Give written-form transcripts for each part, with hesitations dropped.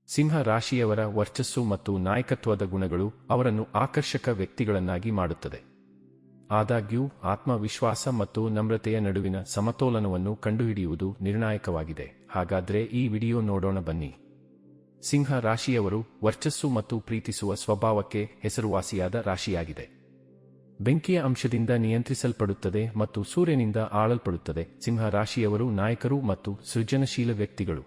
ಸಿಂಹ ರಾಶಿಯವರ ವರ್ಚಸ್ಸು ಮತ್ತು ನಾಯಕತ್ವದ ಗುಣಗಳು ಅವರನ್ನು ಆಕರ್ಷಕ ವ್ಯಕ್ತಿಗಳನ್ನಾಗಿ ಮಾಡುತ್ತದೆ. ಆದಾಗ್ಯೂ ಆತ್ಮವಿಶ್ವಾಸ ಮತ್ತು ನಮ್ರತೆಯ ನಡುವಿನ ಸಮತೋಲನವನ್ನು ಕಂಡುಹಿಡಿಯುವುದು ನಿರ್ಣಾಯಕವಾಗಿದೆ. ಹಾಗಾದ್ರೆ ಈ ವಿಡಿಯೋ ನೋಡೋಣ ಬನ್ನಿ. ಸಿಂಹ ರಾಶಿಯವರು ವರ್ಚಸ್ಸು ಮತ್ತು ಪ್ರೀತಿಸುವ ಸ್ವಭಾವಕ್ಕೆ ಹೆಸರುವಾಸಿಯಾದ ರಾಶಿಯಾಗಿದೆ. ಬೆಂಕಿಯ ಅಂಶದಿಂದ ನಿಯಂತ್ರಿಸಲ್ಪಡುತ್ತದೆ ಮತ್ತು ಸೂರ್ಯನಿಂದ ಆಳಲ್ಪಡುತ್ತದೆ. ಸಿಂಹ ರಾಶಿಯವರು ನಾಯಕರು ಮತ್ತು ಸೃಜನಶೀಲ ವ್ಯಕ್ತಿಗಳು.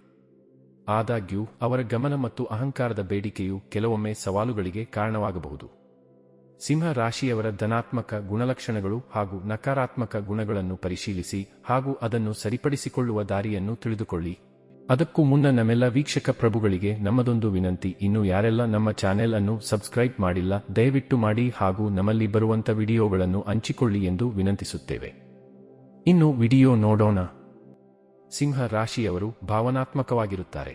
ಆದಾಗ್ಯೂ ಅವರ ಗಮನ ಮತ್ತು ಅಹಂಕಾರದ ಬೇಡಿಕೆಯು ಕೆಲವೊಮ್ಮೆ ಸವಾಲುಗಳಿಗೆ ಕಾರಣವಾಗಬಹುದು. ಸಿಂಹ ರಾಶಿಯವರ ಧನಾತ್ಮಕ ಗುಣಲಕ್ಷಣಗಳು ಹಾಗೂ ನಕಾರಾತ್ಮಕ ಗುಣಗಳನ್ನು ಪರಿಶೀಲಿಸಿ ಹಾಗೂ ಅದನ್ನು ಸರಿಪಡಿಸಿಕೊಳ್ಳುವ ದಾರಿಯನ್ನು ತಿಳಿದುಕೊಳ್ಳಿ. ಅದಕ್ಕೂ ಮುನ್ನ ನಮ್ಮೆಲ್ಲ ವೀಕ್ಷಕ ಪ್ರಭುಗಳಿಗೆ ನಮ್ಮದೊಂದು ವಿನಂತಿ: ಇನ್ನು ಯಾರೆಲ್ಲ ನಮ್ಮ ಚಾನೆಲ್ ಅನ್ನು ಸಬ್ಸ್ಕ್ರೈಬ್ ಮಾಡಿಲ್ಲ ದಯವಿಟ್ಟು ಮಾಡಿ ಹಾಗೂ ನಮ್ಮಲ್ಲಿ ಬರುವಂತ ವಿಡಿಯೋಗಳನ್ನು ಹಂಚಿಕೊಳ್ಳಿ ಎಂದು ವಿನಂತಿಸುತ್ತೇವೆ. ಇನ್ನು ವಿಡಿಯೋ ನೋಡೋಣ. ಸಿಂಹ ರಾಶಿಯವರು ಭಾವನಾತ್ಮಕವಾಗಿರುತ್ತಾರೆ.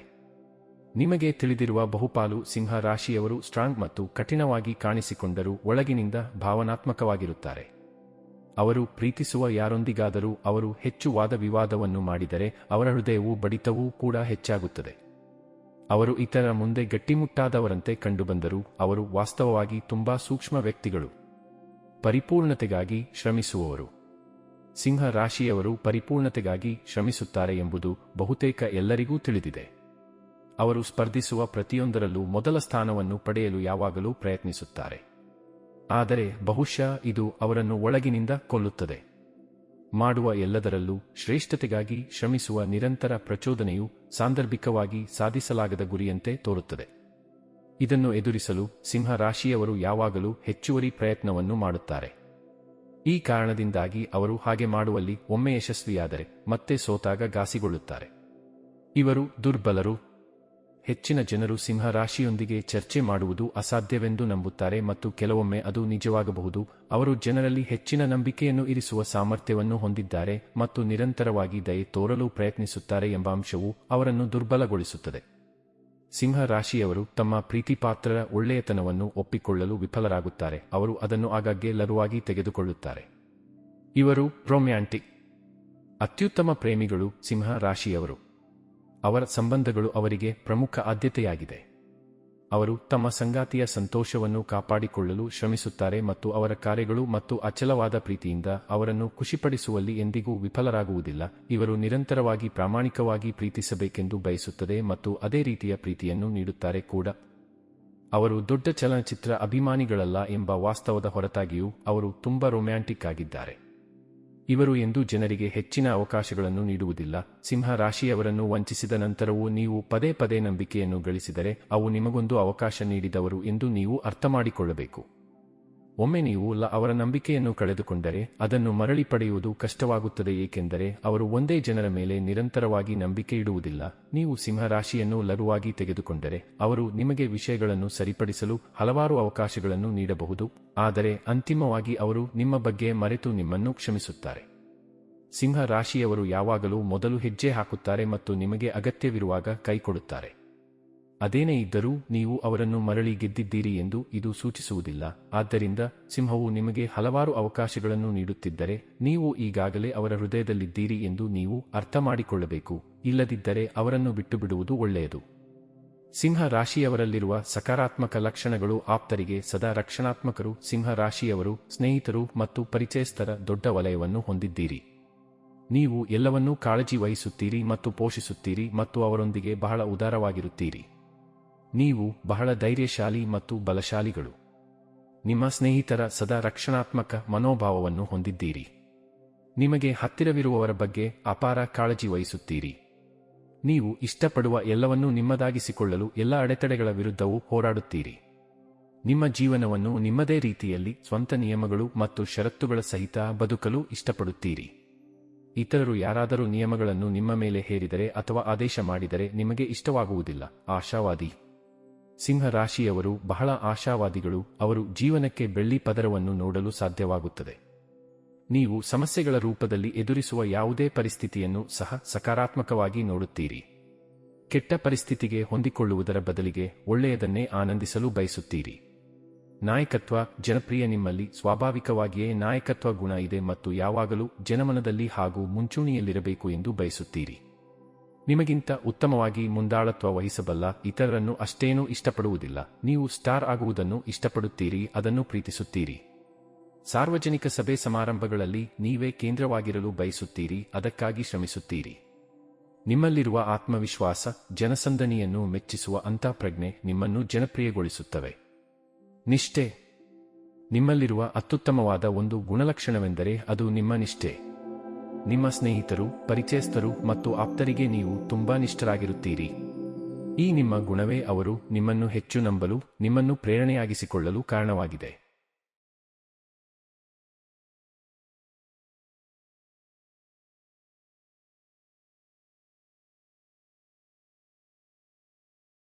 ನಿಮಗೆ ತಿಳಿದಿರುವ ಬಹುಪಾಲು ಸಿಂಹ ರಾಶಿಯವರು ಸ್ಟ್ರಾಂಗ್ ಮತ್ತು ಕಠಿಣವಾಗಿ ಕಾಣಿಸಿಕೊಂಡರೂ ಒಳಗಿನಿಂದ ಭಾವನಾತ್ಮಕವಾಗಿರುತ್ತಾರೆ. ಅವರು ಪ್ರೀತಿಸುವ ಯಾರೊಂದಿಗಾದರೂ ಅವರು ಹೆಚ್ಚು ವಾದವಿವಾದವನ್ನು ಮಾಡಿದರೆ ಅವರ ಹೃದಯವೂ ಬಡಿತವೂ ಕೂಡ ಹೆಚ್ಚಾಗುತ್ತದೆ. ಅವರು ಇತರರ ಮುಂದೆ ಗಟ್ಟಿಮುಟ್ಟಾದವರಂತೆ ಕಂಡುಬಂದರೂ ಅವರು ವಾಸ್ತವವಾಗಿ ತುಂಬಾ ಸೂಕ್ಷ್ಮ ವ್ಯಕ್ತಿಗಳು. ಪರಿಪೂರ್ಣತೆಗಾಗಿ ಶ್ರಮಿಸುವವರು. ಸಿಂಹ ರಾಶಿಯವರು ಪರಿಪೂರ್ಣತೆಗಾಗಿ ಶ್ರಮಿಸುತ್ತಾರೆ ಎಂಬುದು ಬಹುತೇಕ ಎಲ್ಲರಿಗೂ ತಿಳಿದಿದೆ. ಅವರು ಸ್ಪರ್ಧಿಸುವ ಪ್ರತಿಯೊಂದರಲ್ಲೂ ಮೊದಲ ಸ್ಥಾನವನ್ನು ಪಡೆಯಲು ಯಾವಾಗಲೂ ಪ್ರಯತ್ನಿಸುತ್ತಾರೆ. ಆದರೆ ಬಹುಶಃ ಇದು ಅವರನ್ನು ಒಳಗಿನಿಂದ ಕೊಲ್ಲುತ್ತದೆ. ಮಾಡುವ ಎಲ್ಲದರಲ್ಲೂ ಶ್ರೇಷ್ಠತೆಗಾಗಿ ಶ್ರಮಿಸುವ ನಿರಂತರ ಪ್ರಚೋದನೆಯು ಸಾಂದರ್ಭಿಕವಾಗಿ ಸಾಧಿಸಲಾಗದ ಗುರಿಯಂತೆ ತೋರುತ್ತದೆ. ಇದನ್ನು ಎದುರಿಸಲು ಸಿಂಹ ರಾಶಿಯವರು ಯಾವಾಗಲೂ ಹೆಚ್ಚುವರಿ ಪ್ರಯತ್ನವನ್ನು ಮಾಡುತ್ತಾರೆ. ಈ ಕಾರಣದಿಂದಾಗಿ ಅವರು ಹಾಗೆ ಮಾಡುವಲ್ಲಿ ಒಮ್ಮೆ ಯಶಸ್ವಿಯಾದರೆ ಮತ್ತೆ ಸೋತಾಗ ಘಾಸಿಗೊಳ್ಳುತ್ತಾರೆ. ಇವರು ದುರ್ಬಲರು. ಹೆಚ್ಚಿನ ಜನರು ಸಿಂಹ ರಾಶಿಯೊಂದಿಗೆ ಚರ್ಚೆ ಮಾಡುವುದು ಅಸಾಧ್ಯವೆಂದು ನಂಬುತ್ತಾರೆ ಮತ್ತು ಕೆಲವೊಮ್ಮೆ ಅದು ನಿಜವಾಗಬಹುದು. ಅವರು ಜನರಲ್ಲಿ ಹೆಚ್ಚಿನ ನಂಬಿಕೆಯನ್ನು ಇರಿಸುವ ಸಾಮರ್ಥ್ಯವನ್ನು ಹೊಂದಿದ್ದಾರೆ ಮತ್ತು ನಿರಂತರವಾಗಿ ದಯೆ ತೋರಲು ಪ್ರಯತ್ನಿಸುತ್ತಾರೆ ಎಂಬ ಅಂಶವು ಅವರನ್ನು ದುರ್ಬಲಗೊಳಿಸುತ್ತದೆ. ಸಿಂಹ ರಾಶಿಯವರು ತಮ್ಮ ಪ್ರೀತಿಪಾತ್ರರ ಒಳ್ಳೆಯತನವನ್ನು ಒಪ್ಪಿಕೊಳ್ಳಲು ವಿಫಲರಾಗುತ್ತಾರೆ. ಅವರು ಅದನ್ನು ಆಗಾಗ್ಗೆ ಲಘುವಾಗಿ ತೆಗೆದುಕೊಳ್ಳುತ್ತಾರೆ. ಇವರು ರೊಮ್ಯಾಂಟಿಕ್. ಅತ್ಯುತ್ತಮ ಪ್ರೇಮಿಗಳು ಸಿಂಹ ರಾಶಿಯವರು. ಅವರ ಸಂಬಂಧಗಳು ಅವರಿಗೆ ಪ್ರಮುಖ ಆದ್ಯತೆಯಾಗಿದೆ. ಅವರು ತಮ್ಮ ಸಂಗಾತಿಯ ಸಂತೋಷವನ್ನು ಕಾಪಾಡಿಕೊಳ್ಳಲು ಶ್ರಮಿಸುತ್ತಾರೆ ಮತ್ತು ಅವರ ಕಾರ್ಯಗಳು ಮತ್ತು ಅಚಲವಾದ ಪ್ರೀತಿಯಿಂದ ಅವರನ್ನು ಖುಷಿಪಡಿಸುವಲ್ಲಿ ಎಂದಿಗೂ ವಿಫಲರಾಗುವುದಿಲ್ಲ. ಇವರು ನಿರಂತರವಾಗಿ ಪ್ರಾಮಾಣಿಕವಾಗಿ ಪ್ರೀತಿಸಬೇಕೆಂದು ಬಯಸುತ್ತದೆ ಮತ್ತು ಅದೇ ರೀತಿಯ ಪ್ರೀತಿಯನ್ನು ನೀಡುತ್ತಾರೆ ಕೂಡ. ಅವರು ದೊಡ್ಡ ಚಲನಚಿತ್ರ ಅಭಿಮಾನಿಗಳಲ್ಲ ಎಂಬ ವಾಸ್ತವದ ಹೊರತಾಗಿಯೂ ಅವರು ತುಂಬಾ ರೊಮ್ಯಾಂಟಿಕ್ ಆಗಿದ್ದಾರೆ. ಇವರು ಎಂದೂ ಜನರಿಗೆ ಹೆಚ್ಚಿನ ಅವಕಾಶಗಳನ್ನು ನೀಡುವುದಿಲ್ಲ. ಸಿಂಹ ರಾಶಿಯವರನ್ನು ವಂಚಿಸಿದ ನಂತರವೂ ನೀವು ಪದೇ ಪದೇ ನಂಬಿಕೆಯನ್ನು ಗಳಿಸಿದರೆ ಅವು ನಿಮಗೊಂದು ಅವಕಾಶ ನೀಡಿದವರು ಎಂದು ನೀವು ಅರ್ಥಮಾಡಿಕೊಳ್ಳಬೇಕು. ಒಮ್ಮೆ ನೀವು ಅವರ ನಂಬಿಕೆಯನ್ನು ಕಳೆದುಕೊಂಡರೆ ಅದನ್ನು ಮರಳಿ ಪಡೆಯುವುದು ಕಷ್ಟವಾಗುತ್ತದೆ, ಏಕೆಂದರೆ ಅವರು ಒಂದೇ ಜನರ ಮೇಲೆ ನಿರಂತರವಾಗಿ ನಂಬಿಕೆ ಇಡುವುದಿಲ್ಲ. ನೀವು ಸಿಂಹ ರಾಶಿಯನ್ನು ಲಘುವಾಗಿ ತೆಗೆದುಕೊಂಡರೆ ಅವರು ನಿಮಗೆ ವಿಷಯಗಳನ್ನು ಸರಿಪಡಿಸಲು ಹಲವಾರು ಅವಕಾಶಗಳನ್ನು ನೀಡಬಹುದು, ಆದರೆ ಅಂತಿಮವಾಗಿ ಅವರು ನಿಮ್ಮ ಬಗ್ಗೆ ಮರೆತು ನಿಮ್ಮನ್ನು ಕ್ಷಮಿಸುತ್ತಾರೆ. ಸಿಂಹ ರಾಶಿಯವರು ಯಾವಾಗಲೂ ಮೊದಲು ಹೆಜ್ಜೆ ಹಾಕುತ್ತಾರೆ ಮತ್ತು ನಿಮಗೆ ಅಗತ್ಯವಿರುವಾಗ ಕೈಕೊಡುತ್ತಾರೆ. ಅದೇನೇ ಇದ್ದರೂ ನೀವು ಅವರನ್ನು ಮರಳಿ ಗೆದ್ದಿದ್ದೀರಿ ಎಂದು ಇದು ಸೂಚಿಸುವುದಿಲ್ಲ. ಆದ್ದರಿಂದ ಸಿಂಹವು ನಿಮಗೆ ಹಲವಾರು ಅವಕಾಶಗಳನ್ನು ನೀಡುತ್ತಿದ್ದರೆ ನೀವು ಈಗಾಗಲೇ ಅವರ ಹೃದಯದಲ್ಲಿದ್ದೀರಿ ಎಂದು ನೀವು ಅರ್ಥಮಾಡಿಕೊಳ್ಳಬೇಕು. ಇಲ್ಲದಿದ್ದರೆ ಅವರನ್ನು ಬಿಟ್ಟುಬಿಡುವುದು ಒಳ್ಳೆಯದು. ಸಿಂಹ ರಾಶಿಯವರಲ್ಲಿರುವ ಸಕಾರಾತ್ಮಕ ಲಕ್ಷಣಗಳು. ಆಪ್ತರಿಗೆ ಸದಾ ರಕ್ಷಣಾತ್ಮಕರು. ಸಿಂಹ ರಾಶಿಯವರು ಸ್ನೇಹಿತರು ಮತ್ತು ಪರಿಚಯಸ್ಥರ ದೊಡ್ಡ ವಲಯವನ್ನು ಹೊಂದಿದ್ದೀರಿ. ನೀವು ಎಲ್ಲವನ್ನೂ ಕಾಳಜಿ ವಹಿಸುತ್ತೀರಿ ಮತ್ತು ಪೋಷಿಸುತ್ತೀರಿ ಮತ್ತು ಅವರೊಂದಿಗೆ ಬಹಳ ಉದಾರವಾಗಿರುತ್ತೀರಿ. ನೀವು ಬಹಳ ಧೈರ್ಯಶಾಲಿ ಮತ್ತು ಬಲಶಾಲಿಗಳು. ನಿಮ್ಮ ಸ್ನೇಹಿತರ ಸದಾ ರಕ್ಷಣಾತ್ಮಕ ಮನೋಭಾವವನ್ನು ಹೊಂದಿದ್ದೀರಿ. ನಿಮಗೆ ಹತ್ತಿರವಿರುವವರ ಬಗ್ಗೆ ಅಪಾರ ಕಾಳಜಿ ವಹಿಸುತ್ತೀರಿ. ನೀವು ಇಷ್ಟಪಡುವ ಎಲ್ಲವನ್ನೂ ನಿಮ್ಮದಾಗಿಸಿಕೊಳ್ಳಲು ಎಲ್ಲ ಅಡೆತಡೆಗಳ ವಿರುದ್ಧವೂ ಹೋರಾಡುತ್ತೀರಿ. ನಿಮ್ಮ ಜೀವನವನ್ನು ನಿಮ್ಮದೇ ರೀತಿಯಲ್ಲಿ ಸ್ವಂತ ನಿಯಮಗಳು ಮತ್ತು ಷರತ್ತುಗಳ ಸಹಿತ ಬದುಕಲು ಇಷ್ಟಪಡುತ್ತೀರಿ. ಇತರರು ಯಾರಾದರೂ ನಿಯಮಗಳನ್ನು ನಿಮ್ಮ ಮೇಲೆ ಹೇರಿದರೆ ಅಥವಾ ಆದೇಶ ಮಾಡಿದರೆ ನಿಮಗೆ ಇಷ್ಟವಾಗುವುದಿಲ್ಲ. ಆಶಾವಾದಿ. ಸಿಂಹ ರಾಶಿಯವರು ಬಹಳ ಆಶಾವಾದಿಗಳು. ಅವರು ಜೀವನಕ್ಕೆ ಬೆಳ್ಳಿ ಪದರವನ್ನು ನೋಡಲು ಸಾಧ್ಯವಾಗುತ್ತದೆ. ನೀವು ಸಮಸ್ಯೆಗಳ ರೂಪದಲ್ಲಿ ಎದುರಿಸುವ ಯಾವುದೇ ಪರಿಸ್ಥಿತಿಯನ್ನು ಸಹ ಸಕಾರಾತ್ಮಕವಾಗಿ ನೋಡುತ್ತೀರಿ. ಕೆಟ್ಟ ಪರಿಸ್ಥಿತಿಗೆ ಹೊಂದಿಕೊಳ್ಳುವುದರ ಬದಲಿಗೆ ಒಳ್ಳೆಯದನ್ನೇ ಆನಂದಿಸಲು ಬಯಸುತ್ತೀರಿ. ನಾಯಕತ್ವ. ಜನಪ್ರಿಯ. ನಿಮ್ಮಲ್ಲಿ ಸ್ವಾಭಾವಿಕವಾಗಿಯೇ ನಾಯಕತ್ವ ಗುಣ ಇದೆ ಮತ್ತು ಯಾವಾಗಲೂ ಜನಮನದಲ್ಲಿ ಹಾಗೂ ಮುಂಚೂಣಿಯಲ್ಲಿರಬೇಕು ಎಂದು ಬಯಸುತ್ತೀರಿ. ನಿಮಗಿಂತ ಉತ್ತಮವಾಗಿ ಮುಂದಾಳತ್ವ ವಹಿಸಬಲ್ಲ ಇತರರನ್ನು ಅಷ್ಟೇನೂ ಇಷ್ಟಪಡುವುದಿಲ್ಲ. ನೀವು ಸ್ಟಾರ್ ಆಗುವುದನ್ನು ಇಷ್ಟಪಡುತ್ತೀರಿ, ಅದನ್ನು ಪ್ರೀತಿಸುತ್ತೀರಿ. ಸಾರ್ವಜನಿಕ ಸಭೆ ಸಮಾರಂಭಗಳಲ್ಲಿ ನೀವೇ ಕೇಂದ್ರವಾಗಿರಲು ಬಯಸುತ್ತೀರಿ, ಅದಕ್ಕಾಗಿ ಶ್ರಮಿಸುತ್ತೀರಿ. ನಿಮ್ಮಲ್ಲಿರುವ ಆತ್ಮವಿಶ್ವಾಸ, ಜನಸಂದಣಿಯನ್ನು ಮೆಚ್ಚಿಸುವ ಅಂತಃಪ್ರಜ್ಞೆ ನಿಮ್ಮನ್ನು ಜನಪ್ರಿಯಗೊಳಿಸುತ್ತವೆ. ನಿಷ್ಠೆ. ನಿಮ್ಮಲ್ಲಿರುವ ಅತ್ಯುತ್ತಮವಾದ ಒಂದು ಗುಣಲಕ್ಷಣವೆಂದರೆ ಅದು ನಿಮ್ಮ ನಿಷ್ಠೆ. ನಿಮ್ಮ ಸ್ನೇಹಿತರು, ಪರಿಚಯಸ್ಥರು ಮತ್ತು ಆಪ್ತರಿಗೆ ನೀವು ತುಂಬಾ ನಿಷ್ಠರಾಗಿರುತ್ತೀರಿ. ಈ ನಿಮ್ಮ ಗುಣವೇ ಅವರು ನಿಮ್ಮನ್ನು ಹೆಚ್ಚು ನಂಬಲು, ನಿಮ್ಮನ್ನು ಪ್ರೇರಣೆಯಾಗಿಸಿಕೊಳ್ಳಲು ಕಾರಣವಾಗಿದೆ.